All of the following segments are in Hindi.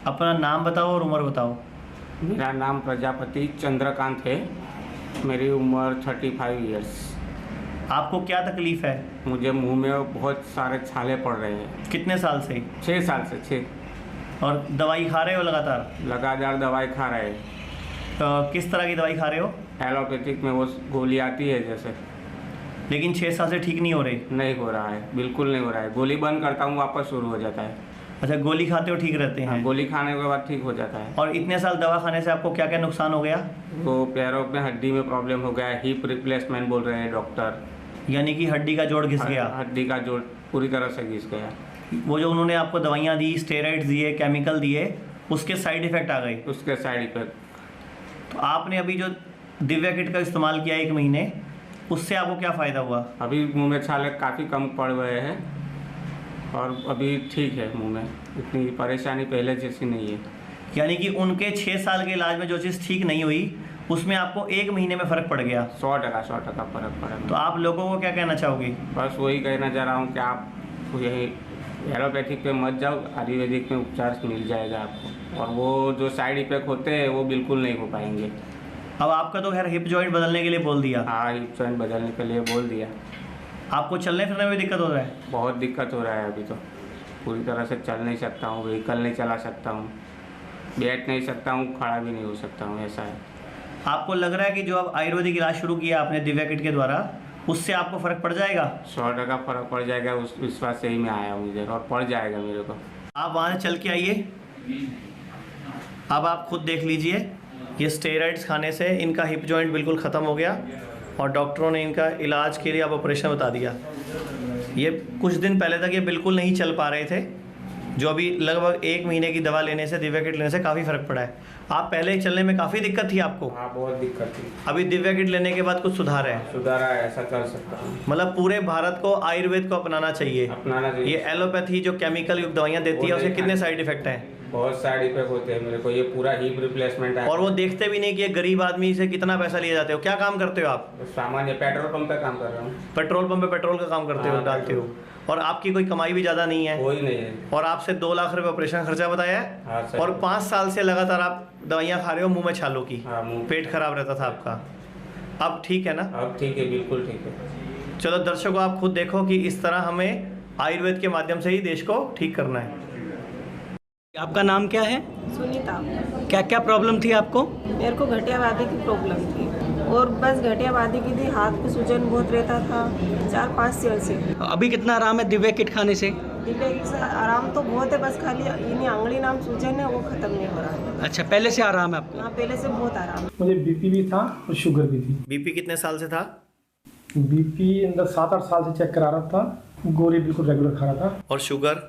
अपना नाम बताओ और उम्र बताओ। मेरा नाम प्रजापति चंद्रकांत है। मेरी उम्र 35 ईयर्स। आपको क्या तकलीफ़ है? मुझे मुंह में बहुत सारे छाले पड़ रहे हैं। कितने साल से? 6 साल से 6। और दवाई खा रहे हो लगातार? लगातार दवाई खा रहे हैं। किस तरह की दवाई खा रहे हो? एलोपैथिक में वो गोली आती है जैसे। लेकिन 6 साल से ठीक नहीं हो रही? नहीं हो रहा है, बिल्कुल नहीं हो रहा है। गोली बंद करता हूँ वापस शुरू हो जाता है। अच्छा, गोली खाते हो ठीक रहते हैं? गोली खाने के बाद ठीक हो जाता है। और इतने साल दवा खाने से आपको क्या क्या नुकसान हो गया? वो पैरों में हड्डी में प्रॉब्लम हो गया है। हिप रिप्लेसमेंट बोल रहे हैं डॉक्टर। यानी कि हड्डी का जोड़ घिस गया? हड्डी का जोड़ पूरी तरह से घिस गया। वो जो उन्होंने आपको दवाइयाँ दी, स्टेरॉइड्स दिए, केमिकल दिए, उसके साइड इफ़ेक्ट आ गए? उसके साइड इफेक्ट। तो आपने अभी जो दिव्या किट का इस्तेमाल किया 1 महीने, उससे आपको क्या फ़ायदा हुआ? अभी मुंह में छाले काफ़ी कम पड़ गए हैं और अभी ठीक है। मुंह में इतनी परेशानी पहले जैसी नहीं है। यानी कि उनके 6 साल के इलाज में जो चीज़ ठीक नहीं हुई, उसमें आपको 1 महीने में फ़र्क पड़ गया? 100% फ़र्क पड़ा। तो आप लोगों को क्या कहना चाहोगे? बस वही कहना चाह रहा हूँ कि आप यही एलोपैथिक पे मत जाओ, आयुर्वेदिक में उपचार मिल जाएगा आपको। और वो जो साइड इफेक्ट होते हैं वो बिल्कुल नहीं हो पाएंगे। अब आपका तो खैर हिप जॉइंट बदलने के लिए बोल दिया। हाँ, हिप जॉइंट बदलने के लिए बोल दिया। आपको चलने फिरने में दिक्कत हो रहा है? बहुत दिक्कत हो रहा है अभी तो। पूरी तरह से चल नहीं सकता हूँ, व्हीकल नहीं चला सकता हूँ, बैठ नहीं सकता हूँ, खड़ा भी नहीं हो सकता हूँ, ऐसा है। आपको लग रहा है कि जो अब आयुर्वेदिक इलाज शुरू किया आपने दिव्या किट के द्वारा, उससे आपको फ़र्क पड़ जाएगा? 100% फ़र्क पड़ जाएगा। उस विश्वास से ही मैं आया हूँ इधर, और पड़ जाएगा मेरे को। आप वहाँ से चल के आइए। अब आप खुद देख लीजिए, ये स्टेरॉइड्स खाने से इनका हिप जॉइंट बिल्कुल ख़त्म हो गया और डॉक्टरों ने इनका इलाज के लिए अब ऑपरेशन बता दिया। ये कुछ दिन पहले तक ये बिल्कुल नहीं चल पा रहे थे, जो अभी लगभग 1 महीने की दवा लेने से, दिव्या किट लेने से काफ़ी फ़र्क पड़ा है। आप पहले चलने में काफ़ी दिक्कत थी आपको? हाँ, बहुत दिक्कत थी। अभी दिव्या किट लेने के बाद कुछ सुधार है? सुधारा है, ऐसा चल सकता हूँ। मतलब पूरे भारत को आयुर्वेद को अपनाना चाहिए। अपनाना चाहिए। ये एलोपैथी जो केमिकल युक्त दवाइयाँ देती है, उसके कितने साइड इफेक्ट हैं? बहुत साइड इफेक्ट होते हैं मेरे को। ये पूरा हिप रिप्लेसमेंट है। और वो देखते भी नहीं कि ये गरीब आदमी से कितना पैसा लिए जाते हो। क्या काम करते हो आप? सामान्य पेट्रोल पंप पे काम कर रहा हूँ। पेट्रोल पंप पे पेट्रोल का काम करते हो, हाँ, डालते हो। और आपकी कोई कमाई भी ज़्यादा नहीं है? कोई नहीं है। और आपसे 2 लाख रुपए ऑपरेशन खर्चा बताया है। हाँ, सही। और 5 साल से लगातार आप दवाइयाँ खा रहे हो मुंह में छालों की। हाँ, मुंह। पेट खराब रहता था आपका। अब ठीक है ना? अब ठीक है, बिल्कुल ठीक है। चलो दर्शकों, आप खुद देखो कि इस तरह हमें आयुर्वेद के माध्यम से ही देश को ठीक करना है। आपका नाम क्या है? सुनीता। क्या क्या प्रॉब्लम थी आपको? मेरे को गठियावादी की प्रॉब्लम थी और बस गठियावादी की थी। हाथ में सूजन बहुत रहता था 4-5 साल से। अभी कितना आराम है दिव्या किट खाने से? दिव्या किट से आराम तो बहुत है, बस खाली इन्हीं आंगली नाम सूजन है, वो खत्म नहीं हो रहा है। अच्छा, पहले से आराम है आपको? हाँ, पहले से बहुत आराम है। मुझे बीपी भी था और शुगर भी थी। बीपी कितने साल से था? बीपी अंदर 7-8 साल से चेक करा रहा था, गोली बिल्कुल रेगुलर खा रहा था। और शुगर?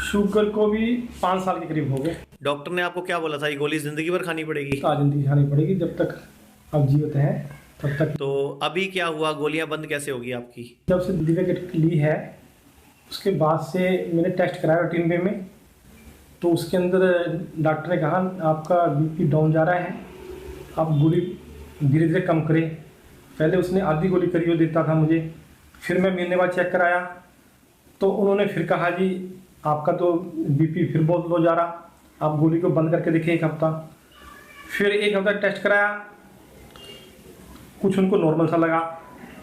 शुगर को भी 5 साल के करीब हो गए। डॉक्टर ने आपको क्या बोला था, ये गोली जिंदगी भर खानी पड़ेगी? जिंदगी खानी पड़ेगी जब तक आप जीवित हैं तब तक। तो अभी क्या हुआ, गोलियां बंद कैसे होगी आपकी? जब से दिव्या किट ली है उसके बाद से मैंने टेस्ट कराया रूटीन वे में, तो उसके अंदर डॉक्टर ने कहा आपका बीपी डाउन जा रहा है, आप गोली धीरे धीरे कम करें। पहले उसने आधी गोली करी वो देता था मुझे, फिर मैं महीने बाद चेक कराया तो उन्होंने फिर कहा जी आपका तो बीपी फिर बहुत लो जा रहा, आप गोली को बंद करके देखिए 1 हफ्ता। फिर 1 हफ्ता टेस्ट कराया, कुछ उनको नॉर्मल सा लगा,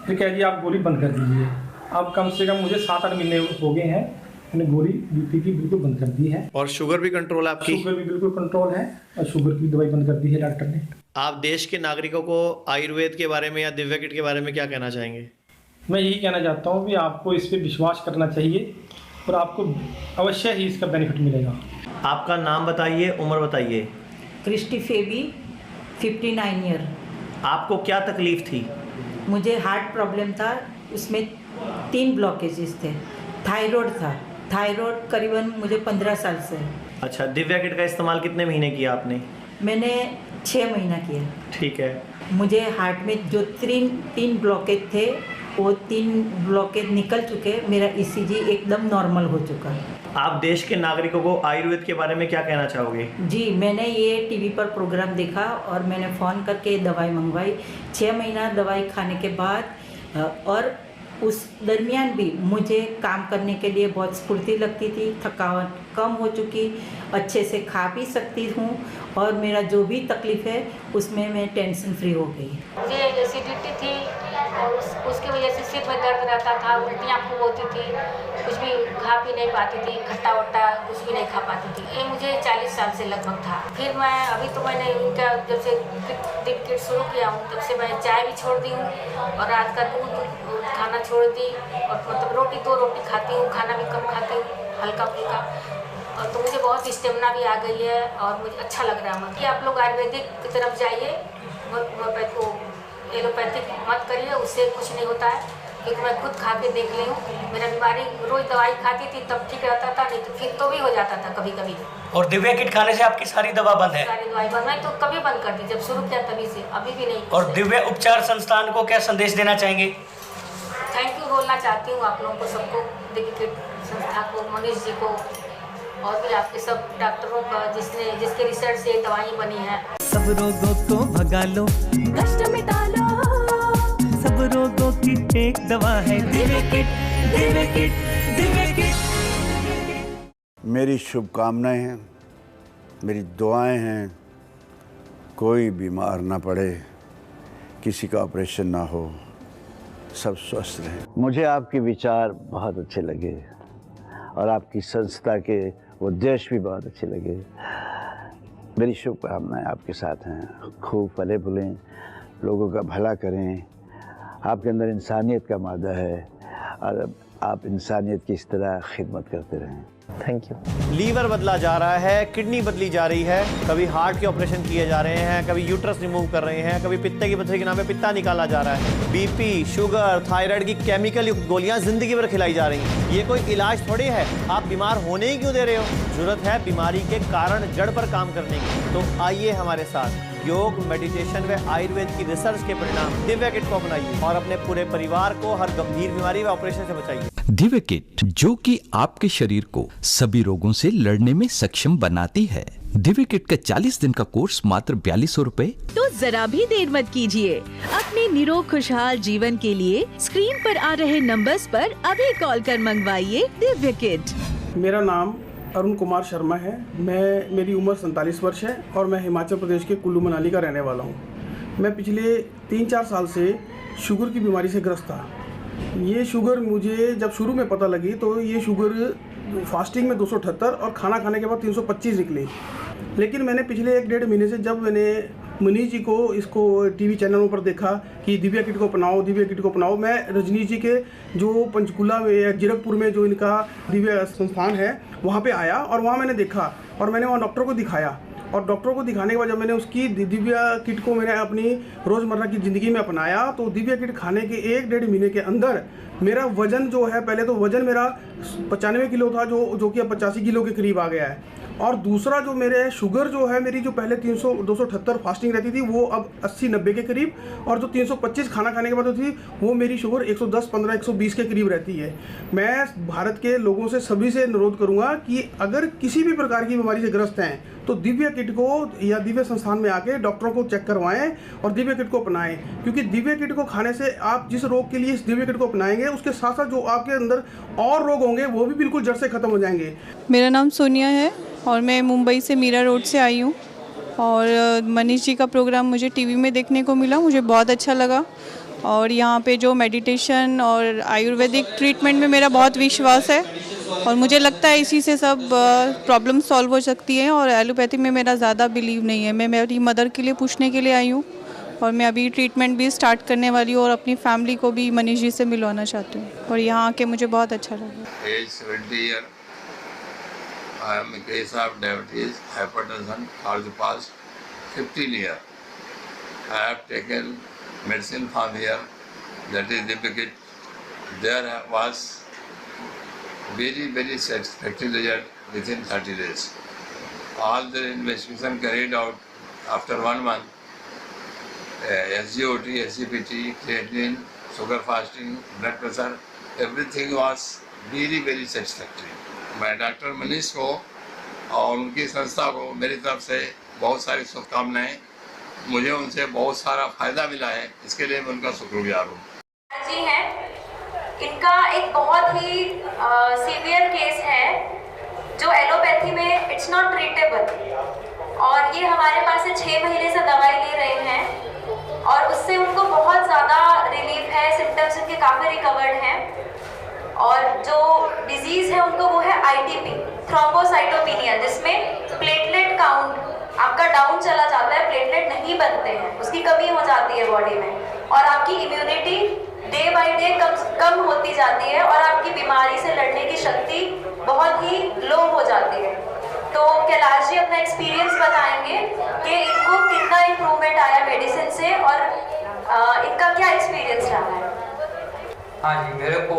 फिर कह जी आप गोली बंद कर दीजिए। अब कम से कम मुझे 7-8 महीने हो गए हैं, मैंने गोली बीपी की बिल्कुल बंद कर दी है। और शुगर भी कंट्रोल आपकी? शुगर भी बिल्कुल कंट्रोल है और शुगर की दवाई बंद कर दी है डॉक्टर ने। आप देश के नागरिकों को आयुर्वेद के बारे में या दिव्या किट के बारे में क्या कहना चाहेंगे? मैं यही कहना चाहता हूँ कि आपको इस पर विश्वास करना चाहिए और आपको अवश्य ही इसका बेनिफिट मिलेगा। आपका नाम बताइए, उम्र बताइए। Christie फेबी, 59 year. आपको क्या तकलीफ थी? मुझे हार्ट प्रॉब्लम था, उसमें 3 ब्लॉकेजेस थे। थायराइड था, थायराइड करीबन मुझे 15 साल से है। अच्छा, दिव्या किट का इस्तेमाल कितने महीने किया आपने? मैंने 6 महीना किया। ठीक है। मुझे हार्ट में जो 3 ब्लॉकेज थे वो 3 ब्लॉकेज निकल चुके, मेरा ईसीजी एकदम नॉर्मल हो चुका है। आप देश के नागरिकों को आयुर्वेद के बारे में क्या कहना चाहोगे? जी, मैंने ये टीवी पर प्रोग्राम देखा और मैंने फ़ोन करके दवाई मंगवाई। 6 महीना दवाई खाने के बाद और उस दरमियान भी मुझे काम करने के लिए बहुत स्फूर्ति लगती थी, थकावट कम हो चुकी, अच्छे से खा पी सकती हूँ और मेरा जो भी तकलीफ़ है उसमें मैं टेंशन फ्री हो गई। मुझे एसिडिटी थी और उसकी वजह से सिर में दर्द रहता था, उल्टियाँ खूब होती थी, कुछ भी खा पी नहीं पाती थी, खट्टा वट्टा कुछ भी नहीं खा पाती थी। ये मुझे 40 साल से लगभग था। फिर मैं अभी तो मैंने इनका जब से दिप किट शुरू किया हूँ तब से मैं चाय भी छोड़ दी हूँ और रात का दूध खाना छोड़ दी और मतलब रोटी 2 रोटी खाती हूँ, खाना भी कम खाती हूँ, हल्का फुल्का। और तो मुझे बहुत स्टेमिना भी आ गई है और मुझे अच्छा लग रहा है कि आप लोग आयुर्वेदिक की तरफ जाइए, एलोपैथिक मत करिए, उससे कुछ नहीं होता है। क्योंकि मैं खुद खा के देख ली हूँ, मेरा बीमारी रोज़ दवाई खाती थी तब ठीक रहता था, नहीं तो फिर तो भी हो जाता था कभी कभी। और दिव्या किट खाने से आपकी सारी दवा बंद है? सारी दवाई बंद, मैं तो कभी बंद कर दी जब शुरू किया तभी से, अभी भी नहीं। और दिव्या उपचार संस्थान को क्या संदेश देना चाहेंगे? थैंक यू बोलना चाहती हूँ आप लोगों को, सबको, दिव्या किट संस्था को, मनीष जी को और भी आपके सब डॉक्टरों का जिसके रिसर्च से दवाई बनी है। सब रोगों को भगा लो, कष्ट मिटा लो, सब रोगों की एक दवा है Divya kit, Divya kit, Divya kit. मेरी शुभकामनाएं हैं, मेरी दुआएं हैं, कोई बीमार ना पड़े, किसी का ऑपरेशन ना हो, सब स्वस्थ रहें। मुझे आपके विचार बहुत अच्छे लगे और आपकी संस्था के उद्देश्य भी बहुत अच्छे लगे। मेरी शुभकामनाएं आपके साथ हैं। खूब फले फूलें, लोगों का भला करें। आपके अंदर इंसानियत का मादा है और आप इंसानियत की इस तरह खिदमत करते रहें। Thank you. लीवर बदला जा रहा है, किडनी बदली जा रही है, कभी हार्ट के ऑपरेशन किए जा रहे हैं, कभी यूट्रस रिमूव कर रहे हैं, कभी पित्ते की पथरी के नाम पे पित्ता निकाला जा रहा है, बीपी, शुगर, थायराइड की केमिकल युक्त गोलियां जिंदगी भर खिलाई जा रही हैं। ये कोई इलाज थोड़ी है, आप बीमार होने ही क्यों दे रहे हो? जरूरत है बीमारी के कारण जड़ पर काम करने की। तो आइए हमारे साथ योग, मेडिटेशन व आयुर्वेद की रिसर्च के परिणाम दिव्या किट को अपनाइए और अपने पूरे परिवार को हर गंभीर बीमारी व ऑपरेशन से बचाइए। दिव्या किट, जो कि आपके शरीर को सभी रोगों से लड़ने में सक्षम बनाती है। दिव्या किट का 40 दिन का कोर्स मात्र 4200 रुपए। तो जरा भी देर मत कीजिए, अपने निरोग खुशहाल जीवन के लिए स्क्रीन पर आ रहे नंबर्स पर अभी कॉल कर मंगवाइए दिव्या किट। मेरा नाम अरुण कुमार शर्मा है। मेरी उम्र 47 वर्ष है और मैं हिमाचल प्रदेश के कुल्लू मनाली का रहने वाला हूँ। मैं पिछले 3-4 साल से शुगर की बीमारी से ग्रस्त था। ये शुगर मुझे जब शुरू में पता लगी तो ये शुगर फास्टिंग में 278 और खाना खाने के बाद 325 निकली। लेकिन मैंने पिछले 1-1.5 महीने से जब मैंने मनीष जी को इसको टीवी चैनलों पर देखा कि दिव्या किट को अपनाओ, दिव्या किट को अपनाओ, मैं रजनीश जी के जो पंचकुला में या जीरकपुर में जो इनका दिव्या संस्थान है वहाँ पे आया और वहाँ मैंने देखा और मैंने वहाँ डॉक्टर को दिखाया। और डॉक्टर को दिखाने के बाद जब मैंने उसकी दिव्या किट को मैंने अपनी रोज़मर्रा की ज़िंदगी में अपनाया तो दिव्या किट खाने के 1-1.5 महीने के अंदर मेरा वज़न जो है, पहले तो वज़न मेरा 95 किलो था जो कि अब 85 किलो के करीब आ गया है। और दूसरा जो मेरे शुगर जो है मेरी जो पहले 278 फास्टिंग रहती थी वो अब 80-90 के करीब, और जो 325 खाना खाने के बाद थी वो मेरी शुगर 110-15, 120 के करीब रहती है। मैं भारत के लोगों से सभी से अनुरोध करूंगा कि अगर किसी भी प्रकार की बीमारी से ग्रस्त हैं तो दिव्या किट को या दिव्या संस्थान में आके डॉक्टरों को चेक करवाएं और दिव्या किट को अपनाएं, क्योंकि दिव्या किट को खाने से आप जिस रोग के लिए इस दिव्या किट को अपनाएंगे उसके साथ साथ जो आपके अंदर और रोग होंगे वो भी बिल्कुल जड़ से खत्म हो जाएंगे। मेरा नाम सोनिया है और मैं मुंबई से मीरा रोड से आई हूँ और मनीष जी का प्रोग्राम मुझे टीवी में देखने को मिला, मुझे बहुत अच्छा लगा। और यहाँ पे जो मेडिटेशन और आयुर्वेदिक ट्रीटमेंट में मेरा बहुत विश्वास है और मुझे लगता है इसी से सब प्रॉब्लम सॉल्व हो सकती है। और एलोपैथी में मेरा ज़्यादा बिलीव नहीं है। मैं मेरी मदर के लिए पूछने के लिए आई हूँ और मैं अभी ट्रीटमेंट भी स्टार्ट करने वाली हूँ और अपनी फैमिली को भी मनीष जी से मिलवाना चाहती हूँ और यहाँ आके मुझे बहुत अच्छा लगा। Age 70 year, I am in case of diabetes, hypertension for the past 15 years. I have taken medicine from here, that is Divya kit. There was very satisfactory result within 30 days. All the investigation carried out after 1 month, SGOT, SGPT, creatinine, sugar fasting, blood pressure, everything was very satisfactory. मैं डॉक्टर मनीष को और उनकी संस्था को मेरी तरफ से बहुत सारी शुभकामनाएं। मुझे उनसे बहुत सारा फायदा मिला है, इसके लिए मैं उनका शुक्रगुजार हूँ। जी है इनका एक बहुत ही सीवियर केस है जो एलोपैथी में इट्स नॉट ट्रीटेबल, और ये हमारे पास से 6 महीने से दवाई ले रहे हैं और उससे उनको बहुत ज़्यादा रिलीफ है, सिम्टम्स उनके काफ़ी रिकवर्ड हैं। और जो डिजीज़ है उनको वो है ITP, थ्रोम्बोसाइटोपेनिया, जिसमेम प्लेटलेट काउंट आपका डाउन चला जाता है, प्लेटलेट नहीं बनते हैं, उसकी कमी हो जाती है बॉडी में, और आपकी इम्यूनिटी डे बाय डे कम होती जाती है और आपकी बीमारी से लड़ने की शक्ति बहुत ही लो हो जाती है। तो कैलाश जी अपना एक्सपीरियंस बताएंगे कि इनको कितना इम्प्रूवमेंट आया मेडिसिन से और इनका क्या एक्सपीरियंस रहा है। हाँ जी, मेरे को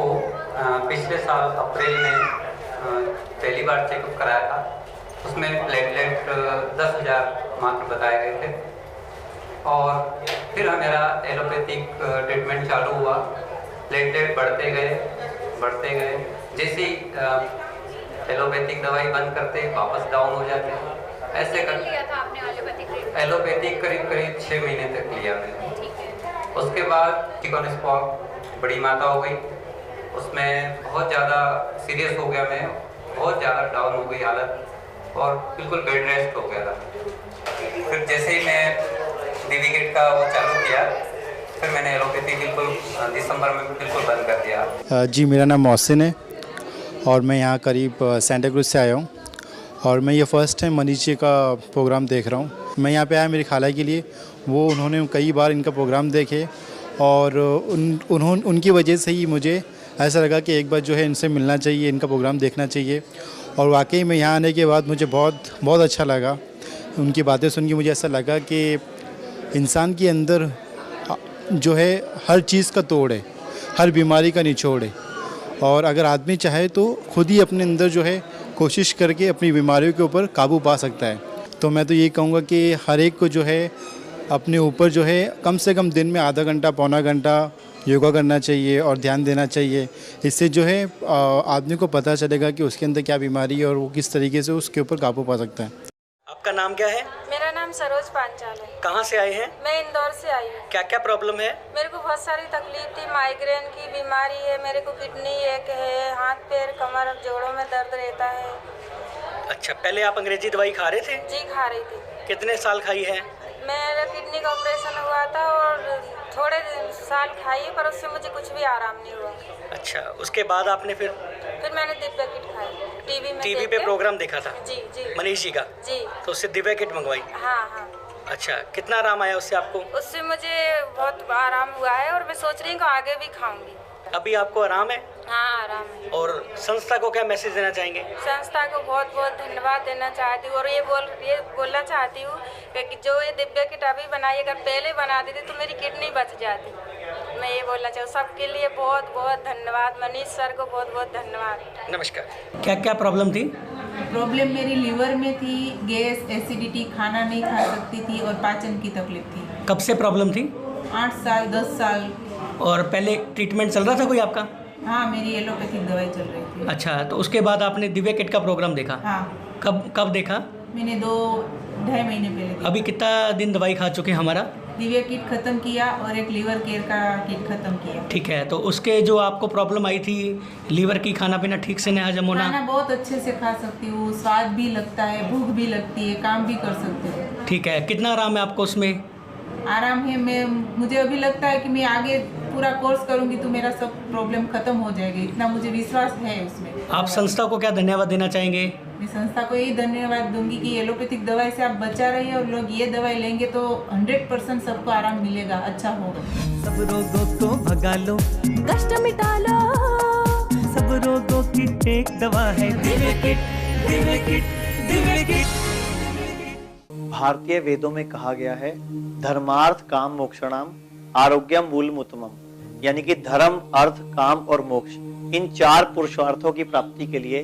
पिछले साल अप्रैल में पहली बार चेकअप कराया था, उसमें प्लेटलेट 10,000 मात्र बताए गए थे, और फिर मेरा एलोपैथिक ट्रीटमेंट चालू हुआ, प्लेटलेट बढ़ते गए, जैसे ही एलोपैथिक दवाई बंद करते वापस डाउन हो जाते, ऐसे कर एलोपैथिक करीब 6 महीने तक लिया मैंने। उसके बाद चिकन स्पॉट बड़ी मात्रा हो गई, उसमें बहुत ज़्यादा सीरियस हो गया मैं, बहुत ज़्यादा डाउन हो गई हालत और बिल्कुल बेड रेस्ट हो गया था। फिर जैसे ही मैं दिव्यकिट का वो चालू किया, फिर मैंने एलोपैथी बिल्कुल दिसंबर में बिल्कुल बंद कर दिया। जी, मेरा नाम मोहसिन है और मैं यहाँ करीब सेंटा क्रूज से आया हूँ, और मैं ये फ़र्स्ट टाइम मनीष जी का प्रोग्राम देख रहा हूँ। मैं यहाँ पे आया मेरी खाला के लिए, वो उन्होंने कई बार इनका प्रोग्राम देखे और उनकी वजह से ही मुझे ऐसा लगा कि एक बार जो है इनसे मिलना चाहिए, इनका प्रोग्राम देखना चाहिए। और वाकई में यहाँ आने के बाद मुझे बहुत अच्छा लगा। उनकी बातें सुन के मुझे ऐसा लगा कि इंसान के अंदर जो है हर चीज़ का तोड़ है, हर बीमारी का निचोड़ है, और अगर आदमी चाहे तो खुद ही अपने अंदर जो है कोशिश करके अपनी बीमारियों के ऊपर काबू पा सकता है। तो मैं तो ये कहूँगा कि हर एक को जो है अपने ऊपर जो है कम से कम दिन में आधा घंटा पौना घंटा योगा करना चाहिए और ध्यान देना चाहिए। इससे जो है आदमी को पता चलेगा कि उसके अंदर क्या बीमारी है और वो किस तरीके से उसके ऊपर काबू पा सकता है। आपका नाम क्या है? मेरा नाम सरोज पांचाल है। कहाँ से आए हैं? मैं इंदौर से आई हूँ। क्या क्या प्रॉब्लम है? मेरे को बहुत सारी तकलीफ थी, माइग्रेन की बीमारी है, मेरे को किडनी एक है, हाथ पैर कमर जोड़ों में दर्द रहता है। अच्छा, पहले आप अंग्रेजी दवाई खा रहे थे? जी, खा रही थी। कितने साल खाई है? मेरा किडनी का ऑपरेशन हुआ था और थोड़े साल खाई, पर उससे मुझे कुछ भी आराम नहीं हुआ। अच्छा, उसके बाद आपने फिर मैंने दिव्या किट खाई, टीवी पे प्रोग्राम देखा था? जी जी, मनीष जी का? जी। तो उससे दिव्या किट मंगवाई? हाँ। अच्छा, कितना आराम आया उससे आपको? उससे मुझे बहुत आराम हुआ है और मैं सोच रही हूँ कि आगे भी खाऊंगी। अभी आपको आराम है? हाँ, आराम है। और संस्था को क्या मैसेज देना चाहेंगे? संस्था को बहुत बहुत धन्यवाद देना चाहती हूँ और ये बोलना चाहती हूँ कि जो ये दिव्या किट अभी बनाई, अगर पहले बना देती तो मेरी किडनी बच जाती। मैं ये बोलना चाहूँ सबके लिए बहुत बहुत धन्यवाद, मनीष सर को बहुत बहुत धन्यवाद। नमस्कार। क्या क्या प्रॉब्लम थी? प्रॉब्लम मेरी लीवर में थी, गैस, एसिडिटी, खाना नहीं खा सकती थी और पाचन की तकलीफ थी। कब से प्रॉब्लम थी? 8 साल 10 साल। और पहले ट्रीटमेंट चल रहा था कोई आपका? हाँ, मेरी एलोपैथिक दवाई चल रही थी। अच्छा, तो उसके बाद आपने दिव्या किट का प्रोग्राम देखा? हाँ। कब देखा? मैंने 2-2.5 महीने पहले देखा। अभी कितना दिन दवाई खा चुके हमारा? दिव्या किट खत्म किया और एक लीवर केयर का किट खत्म किया। ठीक है, तो उसके जो आपको प्रॉब्लम आई थी लीवर की, खाना पीना ठीक से नहीं हजम होना? खाना बहुत अच्छे से खा सकती हूँ, स्वाद भी लगता है, भूख भी लगती है, काम भी कर सकती हूँ। ठीक है, कितना आराम है आपको उसमें? आराम है। मुझे अभी लगता है कि मैं आगे पूरा कोर्स करूंगी तो मेरा सब प्रॉब्लम खत्म हो जाएगी, इतना मुझे विश्वास है उसमें। आप संस्था को क्या धन्यवाद देना चाहेंगे? मैं संस्था को यही धन्यवाद दूंगी कि एलोपैथिक दवाई से आप बचा रही है और लोग ये दवाई लेंगे तो 100% सबको आराम मिलेगा, अच्छा होगा। सब रोगों को भगा लो, कष्ट मिटा लो, सब रोगों की एक दवा है दिव्यकिट, दिव्यकिट, दिव्यकिट। भारतीय वेदों में कहा गया है धर्मार्थ काम मोक्षणाम आरोग्यम मूलमुत्तमम, यानी कि धर्म, अर्थ, काम और मोक्ष, इन 4 पुरुषार्थों की प्राप्ति के लिए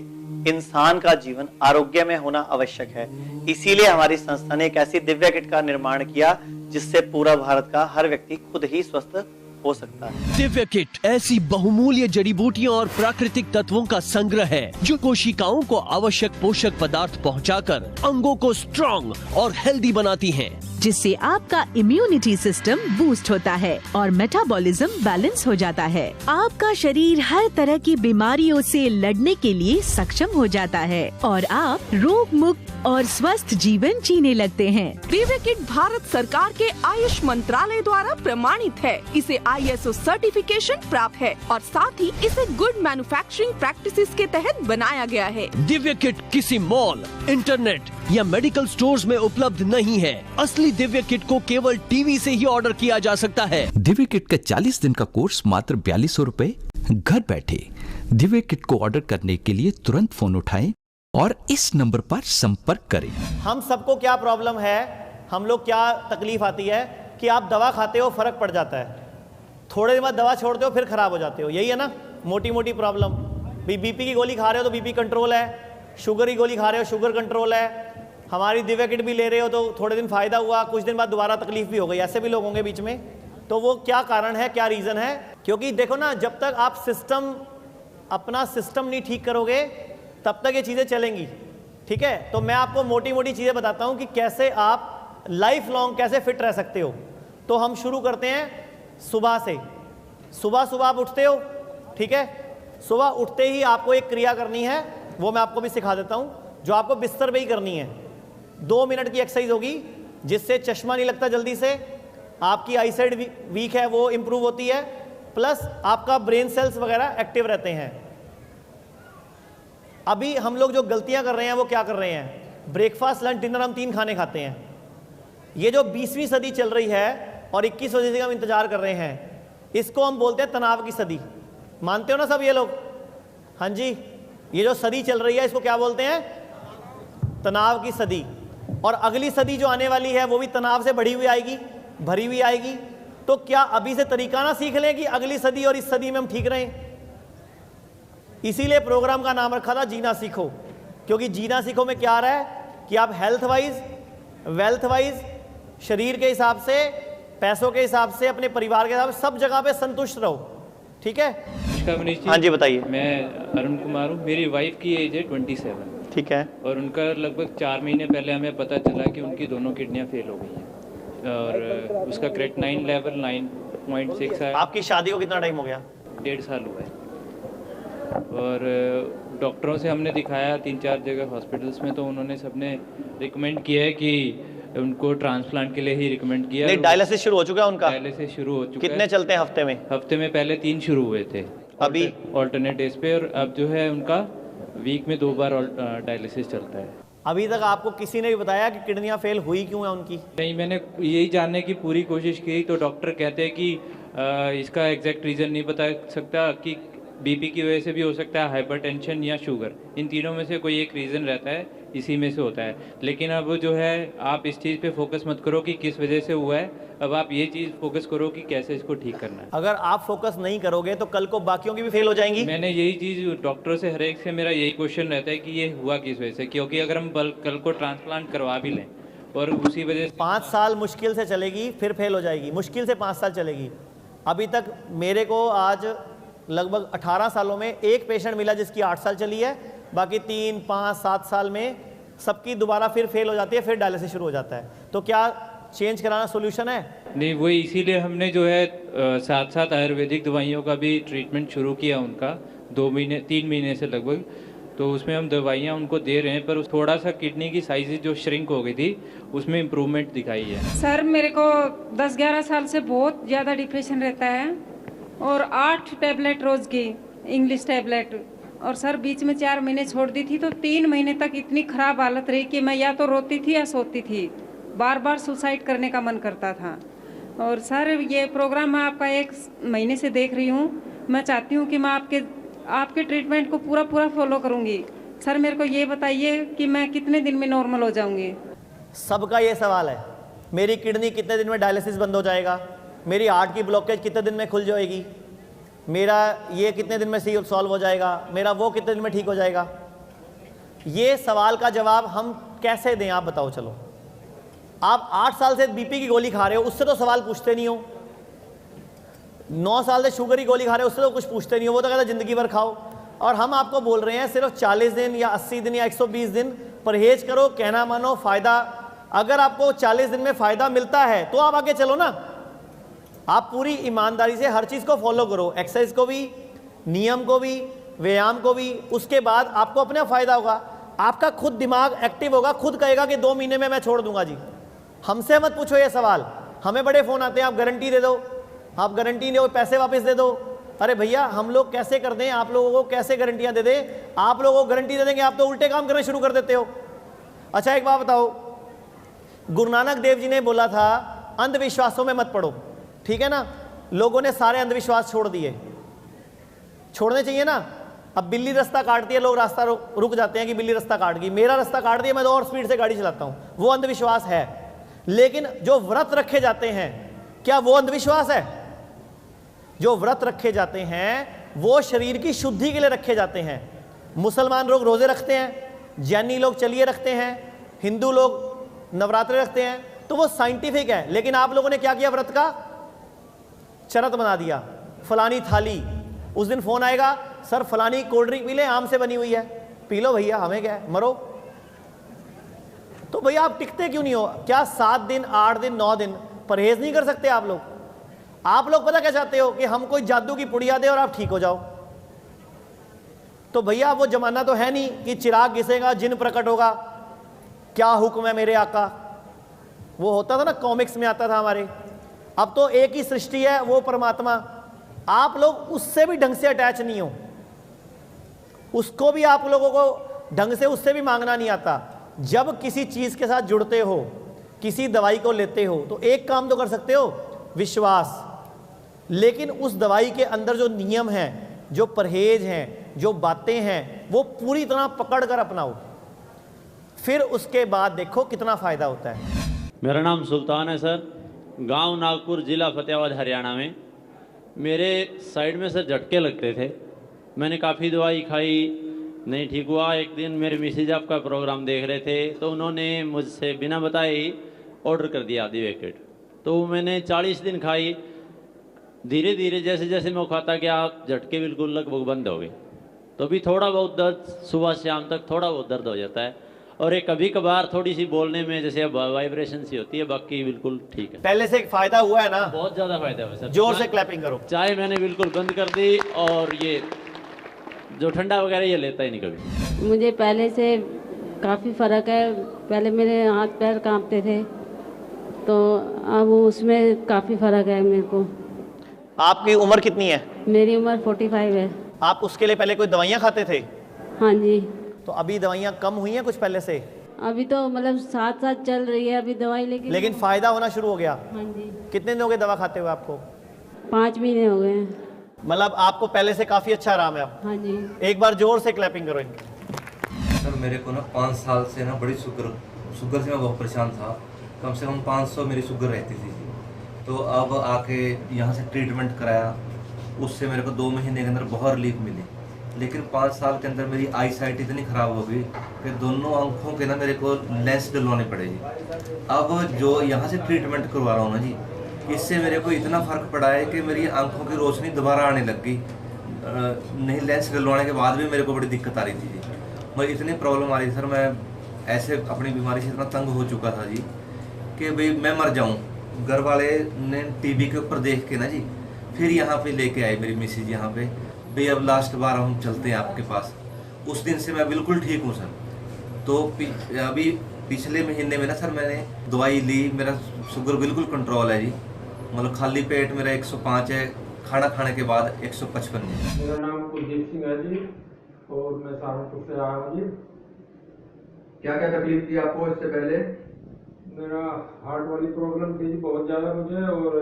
इंसान का जीवन आरोग्य में होना आवश्यक है। इसीलिए हमारी संस्था ने एक ऐसी दिव्या किट का निर्माण किया जिससे पूरा भारत का हर व्यक्ति खुद ही स्वस्थ हो सकता है। दिव्या किट ऐसी बहुमूल्य जड़ी बूटियों और प्राकृतिक तत्वों का संग्रह है जो कोशिकाओं को आवश्यक पोषक पदार्थ पहुंचाकर अंगों को स्ट्रॉन्ग और हेल्दी बनाती हैं। जिससे आपका इम्यूनिटी सिस्टम बूस्ट होता है और मेटाबॉलिज्म बैलेंस हो जाता है। आपका शरीर हर तरह की बीमारियों से लड़ने के लिए सक्षम हो जाता है और आप रोग मुक्त और स्वस्थ जीवन जीने लगते हैं। दिव्य किट भारत सरकार के आयुष मंत्रालय द्वारा प्रमाणित है। इसे ISO सर्टिफिकेशन प्राप्त है और साथ ही इसे गुड मैन्युफैक्चरिंग प्रैक्टिसेस के तहत बनाया गया है। दिव्य किट किसी मॉल, इंटरनेट या मेडिकल स्टोर्स में उपलब्ध नहीं है। असली दिव्य किट को केवल टीवी से ही ऑर्डर किया जा सकता है। दिव्य किट का 40 दिन का कोर्स मात्र 4200 रुपए। घर बैठे दिव्य किट को ऑर्डर करने के लिए तुरंत फोन उठाएं और इस नंबर पर संपर्क करें। हम सबको क्या प्रॉब्लम है, हम लोग क्या तकलीफ आती है कि आप दवा खाते हो, फर्क पड़ जाता है, थोड़े दिन बाद दवा छोड़ते हो, फिर खराब हो जाते हो। यही है ना मोटी मोटी प्रॉब्लम। बीपी की गोली खा रहे हो तो बीपी कंट्रोल है, शुगर की गोली खा रहे हो शुगर कंट्रोल है। हमारी दिव्य किट भी ले रहे हो तो थोड़े दिन फायदा हुआ, कुछ दिन बाद दोबारा तकलीफ भी हो गई। ऐसे भी लोग होंगे बीच में। तो वो क्या कारण है, क्या रीज़न है? क्योंकि देखो ना, जब तक आप अपना सिस्टम नहीं ठीक करोगे तब तक ये चीज़ें चलेंगी। ठीक है, तो मैं आपको मोटी मोटी चीज़ें बताता हूँ कि कैसे आप लाइफ लॉन्ग कैसे फिट रह सकते हो। तो हम शुरू करते हैं सुबह से। सुबह आप उठते हो, ठीक है, सुबह उठते ही आपको एक क्रिया करनी है, वो मैं आपको भी सिखा देता हूँ, जो आपको बिस्तर पे ही करनी है। 2 मिनट की एक्सरसाइज होगी जिससे चश्मा नहीं लगता जल्दी से, आपकी आईसाइट वीक है वो इम्प्रूव होती है, प्लस आपका ब्रेन सेल्स वगैरह एक्टिव रहते हैं। अभी हम लोग जो गलतियां कर रहे हैं वो क्या कर रहे हैं, ब्रेकफास्ट लंच डिनर हम 3 खाने खाते हैं। ये जो 20वीं सदी चल रही है और 21वीं सदी का हम इंतजार कर रहे हैं, इसको हम बोलते हैं तनाव की सदी। मानते हो ना सब ये लोग? हाँ जी, ये जो सदी चल रही है इसको क्या बोलते हैं, तनाव की सदी। और अगली सदी जो आने वाली है वो भी तनाव से बढ़ी हुई आएगी, भरी हुई आएगी। तो क्या अभी से तरीका ना सीख लें कि अगली सदी और इस सदी में हम ठीक रहें? इसीलिए प्रोग्राम का नाम रखा था जीना सीखो, क्योंकि जीना सीखो में क्या आ रहा है कि आप हेल्थ वाइज, वेल्थ वाइज, शरीर के हिसाब से, पैसों के हिसाब से, अपने परिवार के हिसाब से सब जगह पे संतुष्ट रहो। ठीक है? हाँ जी बताइए। मैं अरुण कुमार हूँ, मेरी वाइफ की एज है 27। ठीक है। और उनका लगभग 4 महीने पहले हमें पता चला कि उनकी दोनों किडनियाँ फेल हो गई हैं और उसका क्रेटिनाइन लेवल 9.6 है। आपकी शादी को कितना टाइम हो गया? 1.5 साल हुआ है। और डॉक्टरों से हमने दिखाया 3-4 जगह हॉस्पिटल्स में, तो उन्होंने सबने रिकमेंड किया है कि उनको ट्रांसप्लांट के लिए ही रिकमेंड किया। नहीं, डायलिसिस शुरू हो चुका है उनका? डायलिसिस शुरू हो चुका है। कितने चलते हैं हफ्ते में? हफ्ते में पहले 3 शुरू हुए थे, अभी ऑल्टरनेट डेज पे, और अब जो है उनका वीक में 2 बार डायलिसिस चलता है। अभी तक आपको किसी ने भी बताया कि किडनियां फेल हुई क्यों है उनकी? नहीं, मैंने यही जानने की पूरी कोशिश की, तो डॉक्टर कहते हैं कि इसका एग्जैक्ट रीज़न नहीं बता सकता, कि बीपी की वजह से भी हो सकता है, हाइपरटेंशन या शुगर, इन तीनों में से कोई एक रीज़न रहता है, इसी में से होता है। लेकिन अब जो है आप इस चीज़ पे फोकस मत करो कि किस वजह से हुआ है, अब आप ये चीज़ फोकस करो कि कैसे इसको ठीक करना है। अगर आप फोकस नहीं करोगे तो कल को बाकियों की भी फेल हो जाएंगी। मैंने यही चीज़ डॉक्टरों से, हर एक से मेरा यही क्वेश्चन रहता है कि ये हुआ किस वजह से, क्योंकि अगर हम कल को ट्रांसप्लांट करवा भी लें और उसी वजह से 5 साल मुश्किल से चलेगी, फिर फेल हो जाएगी, मुश्किल से 5 साल चलेगी। अभी तक मेरे को आज लगभग 18 सालों में एक पेशेंट मिला जिसकी 8 साल चली है, बाकी 3, 5, 7 साल में सबकी दोबारा फिर फेल हो जाती है, फिर डायलिसिस शुरू हो जाता है। तो क्या चेंज कराना सोल्यूशन है? नहीं, वही इसीलिए हमने जो है साथ साथ आयुर्वेदिक दवाइयों का भी ट्रीटमेंट शुरू किया उनका 3 महीने से लगभग। तो उसमें हम दवाइयाँ उनको दे रहे हैं, पर थोड़ा सा किडनी की साइज जो श्रिंक हो गई थी उसमें इम्प्रूवमेंट दिखाई है। सर मेरे को 10-11 साल से बहुत ज़्यादा डिप्रेशन रहता है और 8 टैबलेट रोज़ की इंग्लिश टैबलेट, और सर बीच में 4 महीने छोड़ दी थी, तो 3 महीने तक इतनी ख़राब हालत रही कि मैं या तो रोती थी या सोती थी, बार बार सुसाइड करने का मन करता था। और सर ये प्रोग्राम मैं आपका 1 महीने से देख रही हूँ, मैं चाहती हूँ कि मैं आपके ट्रीटमेंट को पूरा फॉलो करूँगी। सर मेरे को ये बताइए कि मैं कितने दिन में नॉर्मल हो जाऊँगी? सबका ये सवाल है, मेरी किडनी कितने दिन में डायलिसिस बंद हो जाएगा, मेरी हार्ट की ब्लॉकेज कितने दिन में खुल जाएगी, मेरा ये कितने दिन में सॉल्व हो जाएगा, मेरा वो कितने दिन में ठीक हो जाएगा। ये सवाल का जवाब हम कैसे दें, आप बताओ। चलो, आप 8 साल से बीपी की गोली खा रहे हो, उससे तो सवाल पूछते नहीं हो। 9 साल से शुगर की गोली खा रहे हो, उससे तो कुछ पूछते नहीं हो, वो तो कहता ज़िंदगी भर खाओ। और हम आपको बोल रहे हैं सिर्फ 40 दिन या 80 दिन या 120 दिन परहेज करो, कहना मानो, फ़ायदा अगर आपको 40 दिन में फ़ायदा मिलता है तो आप आगे चलो ना। आप पूरी ईमानदारी से हर चीज़ को फॉलो करो, एक्सरसाइज को भी, नियम को भी, व्यायाम को भी। उसके बाद आपको अपना फ़ायदा होगा, आपका खुद दिमाग एक्टिव होगा, खुद कहेगा कि 2 महीने में मैं छोड़ दूंगा जी। हमसे मत पूछो ये सवाल, हमें बड़े फ़ोन आते हैं, आप गारंटी दे दो, आप गारंटी दो, पैसे वापस दे दो। अरे भैया हम लोग कैसे कर दें, आप लोगों को कैसे गारंटियाँ दे दें? आप लोगों को गारंटी दे देंगे, आप तो उल्टे काम करना शुरू कर देते हो। अच्छा एक बात बताओ, गुरु नानक देव जी ने बोला था अंधविश्वासों में मत पड़ो, ठीक है ना? लोगों ने सारे अंधविश्वास छोड़ दिए, छोड़ने चाहिए ना। अब बिल्ली रास्ता काटती है, लोग रास्ता रुक जाते हैं कि बिल्ली रास्ता काट गई, मेरा रास्ता काट दिया, मैं तो और स्पीड से गाड़ी चलाता हूँ, वो अंधविश्वास है। लेकिन जो व्रत रखे जाते हैं, क्या वो अंधविश्वास है? जो व्रत रखे जाते हैं वो शरीर की शुद्धि के लिए रखे जाते हैं। मुसलमान लोग रोजे रखते हैं, जैनी लोग चलिए रखते हैं, हिंदू लोग नवरात्रे रखते हैं, तो वो साइंटिफिक है। लेकिन आप लोगों ने क्या किया, व्रत का चरत बना दिया, फलानी थाली। उस दिन फोन आएगा, सर फलानी कोल्ड ड्रिंक पी ले, आम से बनी हुई है, पी लो भैया, हमें क्या है, मरो। तो भैया आप टिकते क्यों नहीं हो? क्या 7 दिन 8 दिन 9 दिन परहेज नहीं कर सकते आप लोग? आप लोग पता क्या चाहते हो कि हम कोई जादू की पुड़िया दे और आप ठीक हो जाओ। तो भैया वो जमाना तो है नहीं कि चिराग घिसेगा जिन प्रकट होगा, क्या हुक्म है मेरे आका। वो होता था ना, कॉमिक्स में आता था हमारे। अब तो एक ही सृष्टि है, वो परमात्मा। आप लोग उससे भी ढंग से अटैच नहीं हो, उसको भी आप लोगों को ढंग से उससे भी मांगना नहीं आता। जब किसी चीज के साथ जुड़ते हो, किसी दवाई को लेते हो, तो एक काम तो कर सकते हो, विश्वास। लेकिन उस दवाई के अंदर जो नियम हैं, जो परहेज हैं, जो बातें हैं, वो पूरी तरह पकड़ कर अपनाओ, फिर उसके बाद देखो कितना फ़ायदा होता है। मेरा नाम सुल्तान है सर, गांव नागपुर, ज़िला फतेहाबाद, हरियाणा में। मेरे साइड में सर झटके लगते थे, मैंने काफ़ी दवाई खाई, नहीं ठीक हुआ। एक दिन मेरे मिसेज आपका प्रोग्राम देख रहे थे, तो उन्होंने मुझसे बिना बताए ही ऑर्डर कर दिया दिवेकिट। तो मैंने 40 दिन खाई, धीरे धीरे जैसे जैसे मैं खाता गया, झटके बिल्कुल लगभग बंद हो गए। तो भी थोड़ा बहुत दर्द सुबह शाम तक थोड़ा बहुत दर्द हो जाता है, और एक कभी कभार थोड़ी सी बोलने में जैसे वाइब्रेशन सी होती है, बाकी बिल्कुल ठीक है। पहले से फ़ायदा हुआ है ना? बहुत ज़्यादा फायदा हुआ सर। जोर से क्लैपिंग करो। चाय मैंने बिल्कुल बंद कर दी, और ये जो ठंडा वगैरह ये लेता ही नहीं कभी। मुझे पहले से काफ़ी फ़र्क है। पहले मेरे हाथ पैर कांपते थे, तो अब उसमें काफ़ी फ़र्क है मेरे को। आपकी उम्र कितनी है? मेरी उम्र 45 है। आप उसके लिए पहले कोई दवाइयाँ खाते थे? हाँ जी। तो अभी दवाइयाँ कम हुई हैं कुछ पहले से? अभी तो मतलब साथ साथ चल रही है अभी दवाई, लेकिन फ़ायदा होना शुरू हो गया। हाँ जी। कितने दिन हो गए दवा खाते हुए आपको? 5 महीने हो गए हैं। मतलब आपको पहले से काफ़ी अच्छा आराम है अब? हाँ जी। एक बार जोर से क्लैपिंग करो इनकी। सर मेरे को ना 5 साल से ना बड़ी शुगर से मैं बहुत परेशान था। कम से कम 500 मेरी शुगर रहती थी। तो अब आके यहाँ से ट्रीटमेंट कराया, उससे मेरे को 2 महीने के अंदर बहुत रिलीफ मिली। लेकिन 5 साल के अंदर मेरी आई साइट इतनी ख़राब हो गई कि दोनों आंखों के ना मेरे को लेंस डलवाने पड़ेगी। अब जो यहाँ से ट्रीटमेंट करवा रहा हूँ ना जी, इससे मेरे को इतना फ़र्क पड़ा है कि मेरी आंखों की रोशनी दोबारा आने लग गई। नहीं, लेंस डलवाने के बाद भी मेरे को बड़ी दिक्कत आ रही थी जी। मुझे इतनी प्रॉब्लम आ रही थी सर, मैं ऐसे अपनी बीमारी से इतना तंग हो चुका था जी कि भाई मैं मर जाऊँ। घर वाले ने टीवी के ऊपर देख के ना जी फिर यहाँ पे लेके आए मेरी मिसेज यहाँ पे, भाई अब लास्ट बार हम चलते हैं आपके पास। उस दिन से मैं बिल्कुल ठीक हूँ सर। तो अभी पिछले महीने में ना सर मैंने दवाई ली, मेरा शुगर बिल्कुल कंट्रोल है जी। मतलब खाली पेट मेरा 105 है, खाना खाने के बाद 155 है। मेरा नाम कुलदीप सिंह है जी, और मैं सहारनपुर से आया हूँ जी। क्या क्या तकलीफ थी आपको इससे पहले? मेरा हार्ट वाली प्रॉब्लम थी बहुत ज़्यादा मुझे, और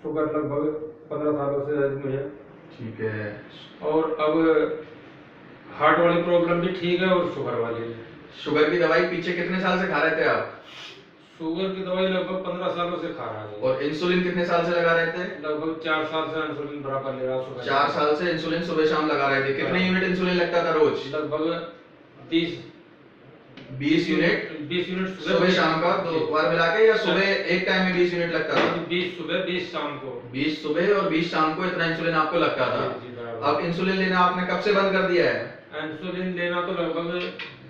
शुगर लगभग 15 सालों से है मुझे। ठीक है। और अब हार्ट वाली प्रॉब्लम भी ठीक है और शुगर वाली। शुगर की दवाई पीछे कितने साल से खा रहे थे आप? शुगर की दवाई लगभग 15 सालों से खा रहा है। और इंसुलिन कितने साल से लगा रहे थे? लगभग 4 साल से इंसुलिन बराबर ले रहा हूँ। 4 साल से इंसुलिन सुबह शाम लगा रहे थे। कितने यूनिट इंसुलिन लगता था रोज? लगभग 20 यूनिट सुबह शाम का, 2 बार मिला के, या सुबह एक टाइम में 20 यूनिट लगता था? 20 सुबह 20 शाम को। 20 सुबह और 20 शाम को इतना इंसुलिन आपको लगता था। अब इंसुलिन लेना आपने कब से बंद कर दिया है? इंसुलिन लेना तो लगभग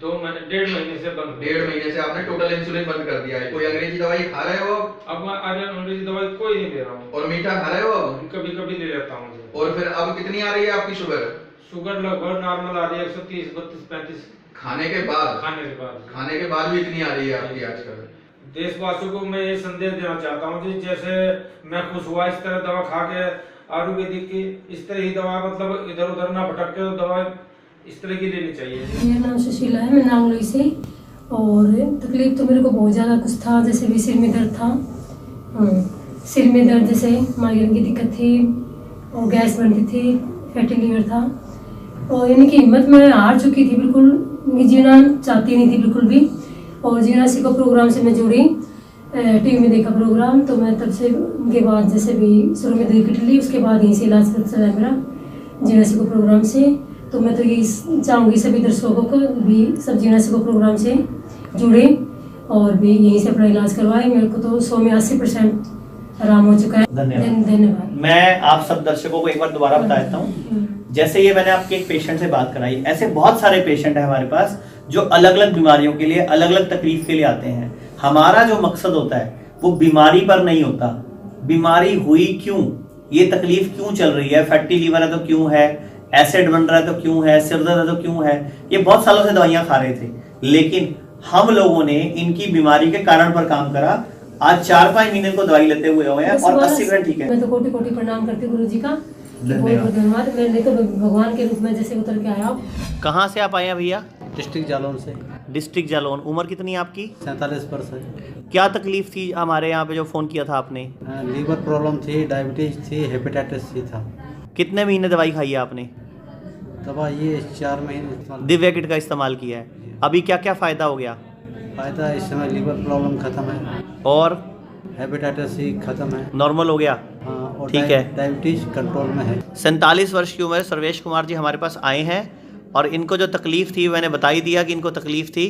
1.5 महीने से बंद। 1.5 महीने से आपने टोटल इंसुलिन बंद कर दिया है। कोई अंग्रेजी दवाई खा रहे हो? अब मैं अंग्रेजी दवाई कोई नहीं ले रहा हूँ। और मीठा खा रहे हो? कभी कभी ले लेता हूँ। और फिर अब कितनी आ रही है आपकी शुगर? शुगर लगभग नॉर्मल आ रही है 130, 32, 35। खाने के बाद? खाने के बाद भी इतनी आ रही है आपकी आजकल? देशवासियों को मैं ये संदेश देना चाहता हूँ कि जैसे मैं खुश हुआ इस तरह दवा खा के आयुर्वेदिक की इस तरह ही दवा मतलब इधर उधर ना भटक के दवा इस तरह की लेनी चाहिए। मेरा नाम सुशीला है, मैं नांगलोई से। और तकलीफ तो मेरे को बहुत ज़्यादा कुछ था, जैसे भी सिर में दर्द था, सिर में दर्द जैसे माइग्रेन की दिक्कत थी और गैस बनती थी, फैटी लीवर था। और यानी कि हिम्मत मैं हार चुकी थी, बिल्कुल जीना चाहती नहीं थी बिल्कुल भी। और जीना सीखो प्रोग्राम से मैं जुड़ी, टीवी में देखा प्रोग्राम, तो मैं तब से उनके बाद जैसे भी शुरू में दिक्कत ली, उसके बाद यहीं से इलाज चला मेरा जीना सीखो प्रोग्राम से। तो मैं तो यही चाहूँगी सभी दर्शकों को भी सब जीना सीखो प्रोग्राम से जुड़े और भी यहीं से अपना इलाज करवाए। मेरे को तो 100 में 80% आराम हो चुका है। धन्यवाद। मैं आप सब दर्शकों को एक बार दोबारा बता देता हूँ। जैसे ये मैंने आपके एक पेशेंट से बात कराई, ऐसे बहुत सारे पेशेंट हैं हमारे पास जो अलग अलग बीमारियों के लिए, अलग अलग तकलीफ के लिए आते हैं। हमारा जो मकसद होता है वो बीमारी पर नहीं होता, बीमारी हुई क्यों, ये तकलीफ क्यों चल रही है, फैटी लीवर है तो क्यों है, एसिड बन रहा है तो क्यों है, सिर दर्द है तो क्यों है। ये बहुत सालों से दवाइयां खा रहे थे, लेकिन हम लोगों ने इनकी बीमारी के कारण पर काम करा। आज 4-5 महीने को दवाई लेते हुए हैं और 80% ठीक है। मैं तो कोटि कोटि प्रणाम करती हूँ गुरु जी का, बहुत बहुत धन्यवाद। मैंने तो भगवान के रूप में जैसे उतर के आया। कहाँ से आप आए हैं भैया? डिस्ट्रिक्ट जालौन से। डिस्ट्रिक्ट जालौन। उम्र कितनी है आपकी? 47 वर्ष। क्या तकलीफ थी हमारे यहाँ पे जो फोन किया था आपने? लीवर प्रॉब्लम थी, डायबिटीज थी, हेपेटाइटिस सी था। कितने महीने दवाई खाई है आपने? दवा ये 4 महीने दिव्या किट का इस्तेमाल किया है। अभी क्या क्या फायदा हो गया? फायदा इस समय लीवर प्रॉब्लम खत्म है और हेपेटाइटिस सी खत्म है, नॉर्मल हो गया। हाँ, और ठीक है, डायबिटीज कंट्रोल में है। 47 वर्ष की उम्र सर्वेश कुमार जी हमारे पास आए हैं और इनको जो तकलीफ थी मैंने बता ही दिया कि इनको तकलीफ थी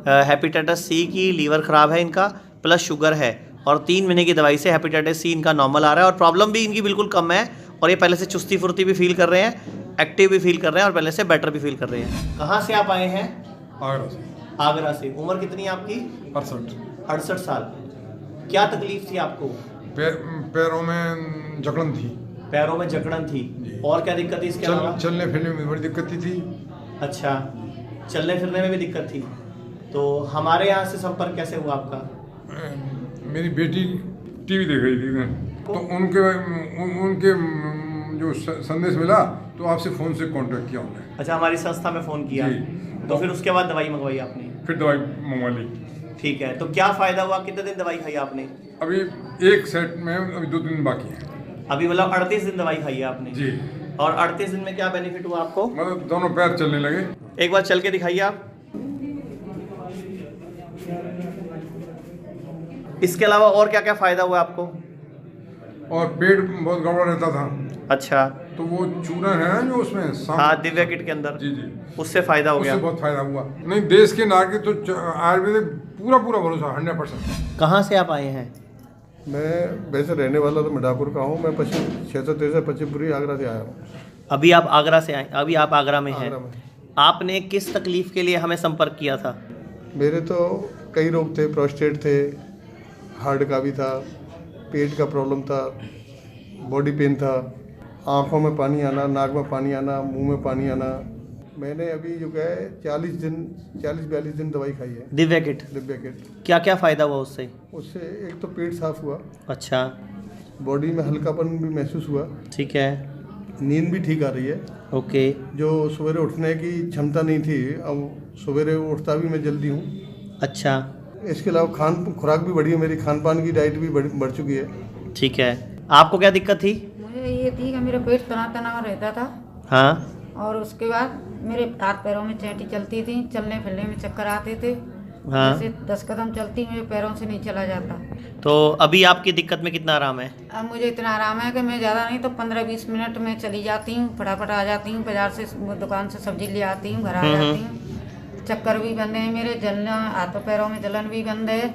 हेपेटाइटिस सी की, लीवर ख़राब है इनका, प्लस शुगर है और 3 महीने की दवाई से हेपेटाइटिस सी इनका नॉर्मल आ रहा है और प्रॉब्लम भी इनकी बिल्कुल कम है और ये पहले से चुस्ती फुर्ती भी फील कर रहे हैं, एक्टिव भी फील कर रहे हैं और पहले से बेटर भी फील कर रहे हैं। कहाँ से आप आए हैं? आगरा से। आगरा से। उम्र कितनी है आपकी? 68 साल। क्या तकलीफ थी आपको? पैरों में जकड़न थी। पैरों में जकड़न थी और क्या दिक्कत थी इसके अलावा? चलने फिरने में बड़ी दिक्कत थी। अच्छा, चलने फिरने में भी दिक्कत थी। तो हमारे यहाँ से संपर्क कैसे हुआ आपका? मेरी बेटी टीवी देख रही थी तो उनके जो संदेश मिला तो आपसे फ़ोन से कांटेक्ट किया उन्होंने। अच्छा, हमारी संस्था में फ़ोन किया तो फिर उसके बाद दवाई मंगवाई आपने? फिर दवाई मंगवा ली। ठीक है, तो क्या फ़ायदा हुआ? कितने दिन दवाई खाई आपने? अभी एक सेट में अभी 2 दिन बाकी है। अभी मतलब 38 दिन दवाई खाई है आपने? जी। और 38 दिन में क्या बेनिफिट हुआ आपको? मतलब दोनों पैर चलने लगे। एक बार चल के दिखाइए आप। इसके अलावा और क्या क्या फ़ायदा हुआ आपको? और पेट बहुत गड़बड़ रहता था। अच्छा, तो वो चूरन है ना जो उसमें, हाँ, दिव्या किट के अंदर, जी जी, उससे फ़ायदा हो गया। उससे बहुत फ़ायदा हुआ। नहीं, देश के नागरिक तो आयुर्वेदिक पूरा भरोसा 100%। कहाँ से आप आए हैं? मैं वैसे रहने वाला तो मिठापुर का हूँ। मैं पश्चिम क्षेत्र 13 पश्चिमपुरी आगरा से आया हूँ। अभी आप आगरा से आए? अभी आप आगरा में हैं। आपने किस तकलीफ के लिए हमें संपर्क किया था? मेरे तो कई रोग थे, प्रोस्टेट थे, हार्ट का भी था, पेट का प्रॉब्लम था, बॉडी पेन था, आँखों में पानी आना, नाक में पानी आना, मुंह में पानी आना। मैंने अभी जो है 40-42 दिन दवाई खाई है। दिव्या किट। क्या क्या फ़ायदा हुआ उससे? उससे एक तो पेट साफ हुआ। अच्छा। बॉडी में हल्कापन भी महसूस हुआ। ठीक है। नींद भी ठीक आ रही है। ओके। जो सवेरे उठने की क्षमता नहीं थी, अब सवेरे उठता भी मैं जल्दी हूँ। अच्छा। इसके अलावा खुराक भी बढ़ी है, मेरी खान पान की डाइट भी बढ़ चुकी है। ठीक है। आपको क्या दिक्कत थी? मुझे ये थी कि मेरा पेट तना रहता था। हाँ। और उसके बाद मेरे हाथ पैरों में चैटी चलती थी, चलने फिरने में चक्कर आते थे। हाँ। जैसे 10 कदम चलती मेरे पैरों से नहीं चला जाता। तो अभी आपकी दिक्कत में कितना आराम है? अब मुझे इतना आराम है कि मैं ज़्यादा नहीं तो 15-20 मिनट में चली जाती हूँ, फटाफट आ जाती हूँ। बाजार से दुकान से सब्जी ले आती हूँ, घर आ जाती हूँ। चक्कर भी बंद है मेरे, जलना हाथों पैरों में जलन भी बंद है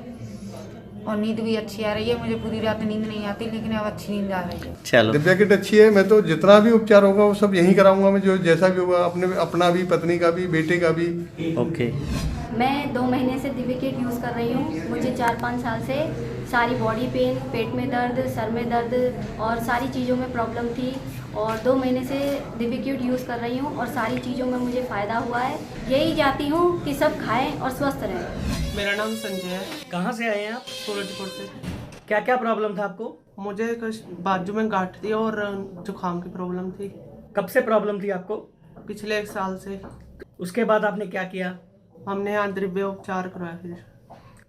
और नींद भी अच्छी आ रही है। मुझे पूरी रात नींद नहीं आती, लेकिन अब अच्छी नींद आ रही है। चलो, दिव्या किट अच्छी है। मैं तो जितना भी उपचार होगा वो सब यहीं कराऊंगा मैं, जो जैसा भी होगा, अपना भी, पत्नी का भी, बेटे का भी। ओके। मैं 2 महीने से दिव्या किट यूज़ कर रही हूँ। मुझे 4-5 साल से सारी बॉडी पेन, पेट में दर्द, सर में दर्द और सारी चीज़ों में प्रॉब्लम थी, और 2 महीने से दिव्या किट यूज़ कर रही हूँ और सारी चीज़ों में मुझे फ़ायदा हुआ है। यही चाहती हूँ कि सब खाएं और स्वस्थ रहें। मेरा नाम संजय है। कहाँ से आए हैं आप? सूरजपुर से। क्या क्या प्रॉब्लम था आपको? मुझे कुछ बाजू में गांठ थी और जुकाम की प्रॉब्लम थी। कब से प्रॉब्लम थी आपको? पिछले 1 साल से। उसके बाद आपने क्या किया? हमने यहाँ द्रव्य उपचार करवाया। फिर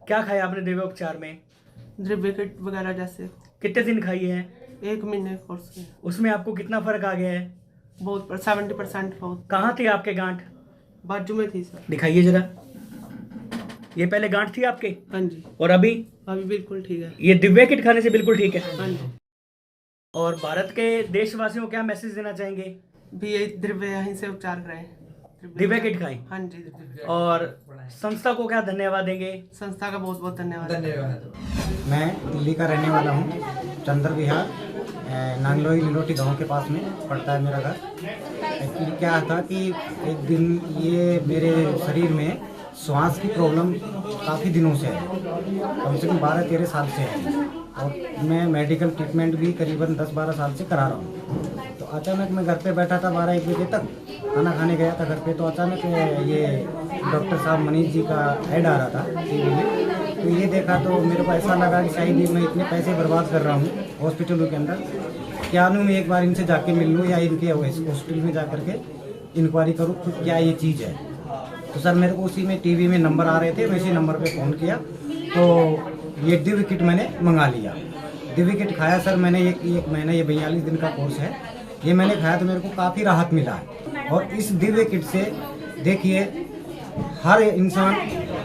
क्या खाया आपने द्रव्य उपचार में? द्रव्य किट वगैरह जैसे। कितने दिन खाई है? 1 महीने कोर्स के। उसमें आपको कितना फर्क आ गया है? बहुत 70% बहुत। कहाँ थी आपके गांठ? बाजू में थी सर। दिखाइए जरा। ये पहले गांठ थी आपके? हाँ जी। और अभी? अभी बिल्कुल ठीक है। ये दिव्या किट खाने से बिल्कुल ठीक है? हाँ जी। और भारत के देशवासियों को क्या मैसेज देना चाहेंगे? भी ये द्रव्य यहीं से उपचार कराएं। दिव्या किट खाएं। हाँ जी। और संस्था को क्या धन्यवाद देंगे? संस्था का बहुत बहुत धन्यवाद। मैं दिल्ली का रहने वाला हूँ, चंद्र विहार, नांगलोई लिलोटी गांव के पास में पड़ता है मेरा घर। एक्चुअली क्या था कि एक दिन ये मेरे शरीर में श्वास की प्रॉब्लम काफ़ी दिनों से है, कम से कम 12-13 साल से है, और मैं मेडिकल ट्रीटमेंट भी करीबन 10-12 साल से करा रहा हूँ। तो अचानक मैं घर पे बैठा था 12-1 बजे तक, खाना खाने गया था घर पे, तो अचानक ये डॉक्टर साहब मनीष जी का ऐड आ रहा था टीवी में। तो ये देखा तो मेरे को ऐसा लगा कि शायद मैं इतने पैसे बर्बाद कर रहा हूँ हॉस्पिटलों के अंदर, क्या मैं एक बार इनसे जाके मिल लूँ या इनके हॉस्पिटल में जा करके इंक्वायरी करूँ क्या ये चीज़ है। तो सर मेरे को उसी में टीवी में नंबर आ रहे थे, मैं इसी नंबर पे फ़ोन किया, तो ये दिव्य किट मैंने मंगा लिया। दिव्य किट खाया सर मैंने एक महीना, ये 42 दिन का कोर्स है, ये मैंने खाया तो मेरे को काफ़ी राहत मिला है। और इस दिव्य किट से देखिए हर इंसान